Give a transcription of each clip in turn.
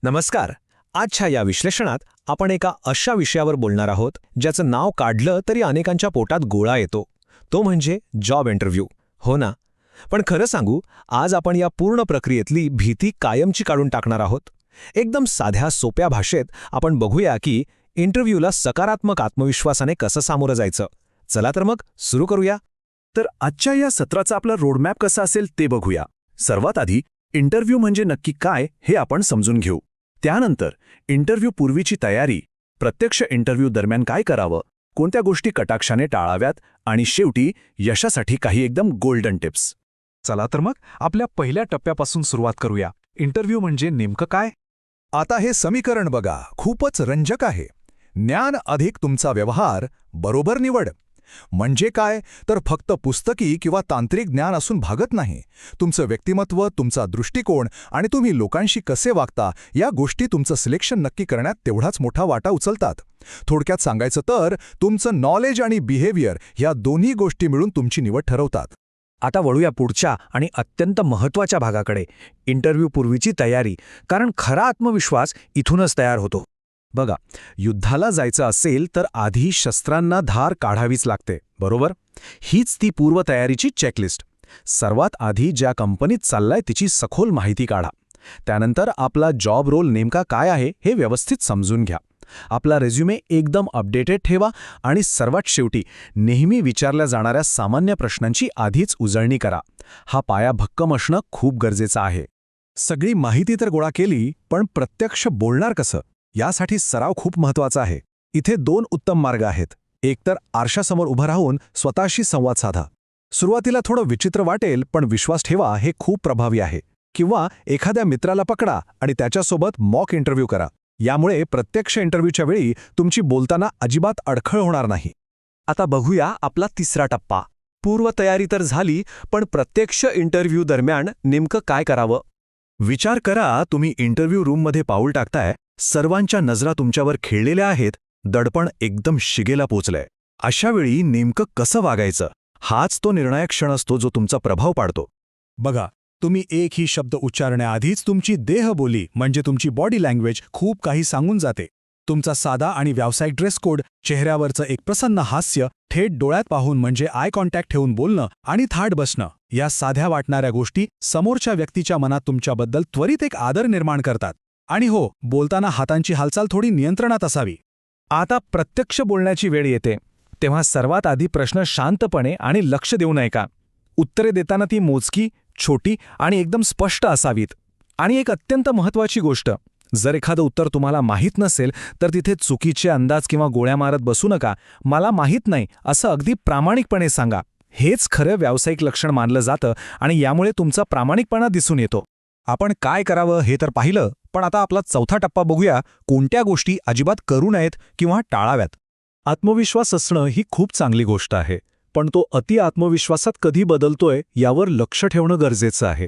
नमस्कार. आजच्या या विश्लेषणात आपण एका अशा विषयावर बोलणार आहोत ज्याचं नाव काढलं तरी अनेकांच्या पोटात गोळा येतो. तो म्हणजे जॉब इंटरव्ह्यू. हो ना? पण खरं सांगू, आज आपण या पूर्ण प्रक्रियेतली भीती कायमची काढून टाकणार आहोत. एकदम साध्या सोप्या भाषेत आपण बघूया की इंटरव्ह्यूला सकारात्मक आत्मविश्वासाने कसं सामोरं जायचं. चला तर मग सुरू करूया. तर आजच्या या सत्राचा आपला रोडमॅप कसा असेल ते बघूया. सर्वात आधी इंटरव्ह्यू म्हणजे नक्की काय हे आपण समजून घेऊ. त्यानंतर इंटरव्ह्यू पूर्वीची तयारी, प्रत्यक्ष इंटरव्ह्यू दरम्यान काय करावं, कोणत्या गोष्टी कटाक्षाने टाळाव्यात आणि शेवटी यशासाठी काही एकदम गोल्डन टिप्स. चला तर मग आपल्या पहिल्या टप्प्यापासून सुरुवात करूया. इंटरव्ह्यू म्हणजे नेमकं काय? आता हे समीकरण बघा, खूपच रंजक आहे. ज्ञान अधिक तुमचा व्यवहार बरोबर निवड. म्हणजे काय तर फक्त पुस्तकी किंवा तांत्रिक ज्ञान असून भागत नाही. तुमचं व्यक्तिमत्व, तुमचा दृष्टिकोन आणि तुम्ही लोकांशी कसे वागता या गोष्टी तुमचं सिलेक्शन नक्की करण्यात तेवढाच मोठा वाटा उचलतात. थोडक्यात सांगायचं तर तुमचं नॉलेज आणि बिहेवियर या दोन्ही गोष्टी मिळून तुमची निवड ठरवतात. आता वळूया पुढच्या आणि अत्यंत महत्त्वाच्या भागाकडे, इंटरव्ह्यू पूर्वीची तयारी. कारण खरा आत्मविश्वास इथूनच तयार होतो. बघा, युद्धाला जायचं असेल तर आधी शस्त्रांना धार काढावीच लागते, बरोबर? हीच ती पूर्वतयारीची चेकलिस्ट. सर्वात आधी ज्या कंपनीत चाललाय तिची सखोल माहिती काढा. त्यानंतर आपला जॉब रोल नेमका काय आहे हे व्यवस्थित समजून घ्या. आपला रेझ्युमे एकदम अपडेटेड ठेवा आणि सर्वात शेवटी नेहमी विचारल्या जाणाऱ्या सामान्य प्रश्नांची आधीच उजळणी करा. हा पाया भक्कम असणं खूप गरजेचं आहे. सगळी माहिती तर गोळा केली, पण प्रत्यक्ष बोलणार कसं यासाठी सराव खूप महत्वाचा आहे. इथे दोन उत्तम मार्ग आहेत. एक तर आरशासमोर उभं राहून स्वतःशी संवाद साधा. सुरुवातीला थोडं विचित्र वाटेल, पण विश्वास ठेवा, हे खूप प्रभावी आहे. किंवा एखाद्या मित्राला पकडा आणि त्याच्यासोबत मॉक इंटरव्ह्यू करा. यामुळे प्रत्यक्ष इंटरव्ह्यूच्या वेळी तुमची बोलताना अजिबात अडखळ होणार नाही. आता बघूया आपला तिसरा टप्पा. पूर्वतयारी तर झाली, पण प्रत्यक्ष इंटरव्ह्यू दरम्यान नेमकं काय करावं? विचार करा, तुम्ही इंटरव्ह्यू रूममध्ये पाऊल टाकताय, सर्वांच्या नजरा तुमच्यावर खेळलेल्या आहेत, दडपण एकदम शिगेला पोचलंय. अशा वेळी नेमकं कसं वागायचं, हाच तो निर्णायक क्षण असतो जो तुमचा प्रभाव पाडतो. बघा, तुम्ही एकही शब्द उच्चारण्याआधीच तुमची देहबोली म्हणजे तुमची बॉडी लँग्वेज खूप काही सांगून जाते. तुमचा साधा आणि व्यावसायिक ड्रेस कोड, चेहऱ्यावरचं एक प्रसन्न हास्य, थेट डोळ्यात पाहून म्हणजे आय कॉन्टॅक्ट ठेवून बोलणं आणि थाट बसणं, या साध्या वाटणाऱ्या गोष्टी समोरच्या व्यक्तीच्या मनात तुमच्याबद्दल त्वरित एक आदर निर्माण करतात. आणि हो, बोलताना हातांची हालचाल थोडी नियंत्रणात असावी. आता प्रत्यक्ष बोलण्याची वेळ येते, तेव्हा सर्वात आधी प्रश्न शांतपणे आणि लक्ष देऊन ऐका. उत्तरे देताना ती मोजकी, छोटी आणि एकदम स्पष्ट असावीत. आणि एक अत्यंत महत्त्वाची गोष्ट, जर एखादं उत्तर तुम्हाला माहीत नसेल तर तिथे चुकीचे अंदाज किंवा गोळ्या मारत बसू नका. मला माहीत नाही असं अगदी प्रामाणिकपणे सांगा. हेच खरं व्यावसायिक लक्षण मानलं जातं आणि यामुळे तुमचा प्रामाणिकपणा दिसून येतो. आपण काय करावं हे तर पाहिलं, पण आता आपला चौथा टप्पा बघूया, कोणत्या गोष्टी अजिबात करू नयेत किंवा टाळाव्यात. आत्मविश्वास असणं ही खूप चांगली गोष्ट आहे, पण तो अति आत्मविश्वासात कधी बदलतोय यावर लक्ष ठेवणं गरजेचं आहे.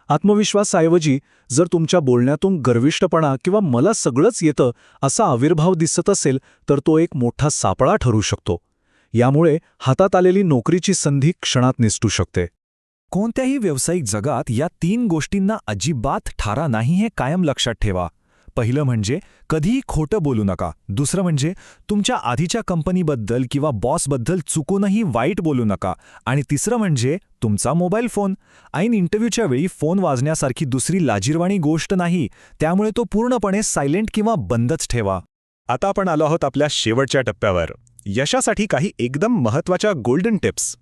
आत्मविश्वासाऐवजी जर तुमच्या बोलण्यातून गर्विष्ठपणा किंवा मला सगळंच येतं असा आविर्भाव दिसत असेल तर तो एक मोठा सापळा ठरू शकतो. यामुळे हातात आलेली नोकरीची संधी क्षणात निसटू शकते. कोणत्याही व्यावसायिक जगात या 3 गोष्टींना अजिबात ठारा नाही हे कायम लक्षात ठेवा. पहिलं म्हणजे कधीही खोटं बोलू नका. दुसरं म्हणजे तुमच्या आधीच्या कंपनीबद्दल किंवा बॉसबद्दल चुकूनही वाईट बोलू नका. आणि तिसरं म्हणजे तुमचा मोबाईल फोन. ऐन इंटरव्ह्यूच्या वेळी फोन वाजण्यासारखी दुसरी लाजिरवाणी गोष्ट नाही, त्यामुळे तो पूर्णपणे सायलेंट किंवा बंदच ठेवा. आता आपण आलो आहोत आपल्या शेवटच्या टप्प्यावर. यशासाठी काही एकदम महत्त्वाच्या गोल्डन टिप्स.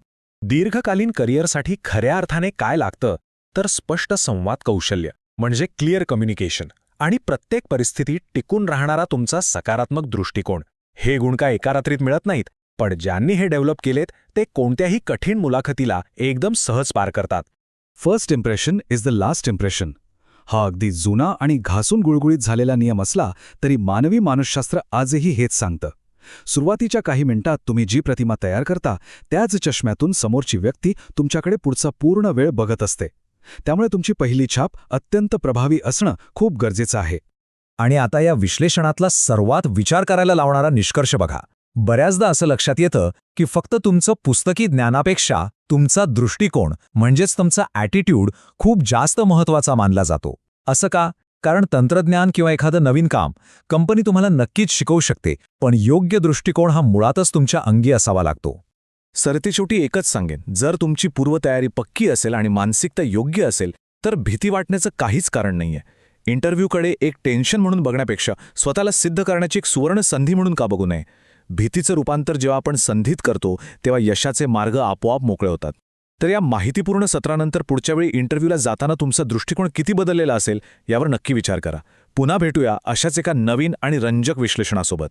दीर्घकालीन करिअरसाठी खऱ्या अर्थाने काय लागतं तर स्पष्ट संवाद कौशल्य म्हणजे क्लिअर कम्युनिकेशन आणि प्रत्येक परिस्थितीत टिकून राहणारा तुमचा सकारात्मक दृष्टिकोन. हे गुण काय एका रात्रीत मिळत नाहीत, पण ज्यांनी हे डेव्हलप केलेत ते कोणत्याही कठीण मुलाखतीला एकदम सहज पार करतात. First impression is the last impression. हा अगदी जुना आणि घासून गुळगुळीत झालेला नियम असला तरी मानवी मानसशास्त्र आजही हेच सांगतं. सुरुवातीच्या काही मिनिटात तुम्ही जी प्रतिमा तयार करता त्याच चष्म्यातून समोरची व्यक्ती तुमच्याकडे पुढचा पूर्ण वेळ बघत असते. त्यामुळे तुमची पहिली छाप अत्यंत प्रभावी असणं खूप गरजेचं आहे. आणि आता या विश्लेषणातला सर्वात विचार करायला लावणारा निष्कर्ष बघा. बऱ्याचदा असं लक्षात येतं की फक्त तुमचं पुस्तकी ज्ञानापेक्षा तुमचा दृष्टिकोन म्हणजेच तुमचा ॲटिट्यूड खूप जास्त महत्त्वाचा मानला जातो. असं का? कारण तंत्रज्ञान किंवा एखादं नवीन काम कंपनी तुम्हाला नक्कीच शिकवू शकते, पण योग्य दृष्टिकोन हा मुळातच तुमच्या अंगी असावा लागतो. सरतेशेवटी एकच सांगेन, जर तुमची पूर्वतयारी पक्की असेल आणि मानसिकता योग्य असेल तर भीती वाटण्याचं काहीच कारण नाहीये. इंटरव्ह्यूकडे एक टेन्शन म्हणून बघण्यापेक्षा स्वतःला सिद्ध करण्याची एक सुवर्ण संधी म्हणून का बघू नये? भीतीचं रूपांतर जेव्हा आपण संधीत करतो तेव्हा यशाचे मार्ग आपोआप मोकळे होतात. तर या माहितीपूर्ण सत्रानंतर पुढच्या वेळी इंटरव्ह्यूला जाताना तुमचा दृष्टिकोन किती बदललेला असेल यावर नक्की विचार करा. पुन्हा भेटूया अशाच एका नवीन आणि रंजक विश्लेषणासोबत.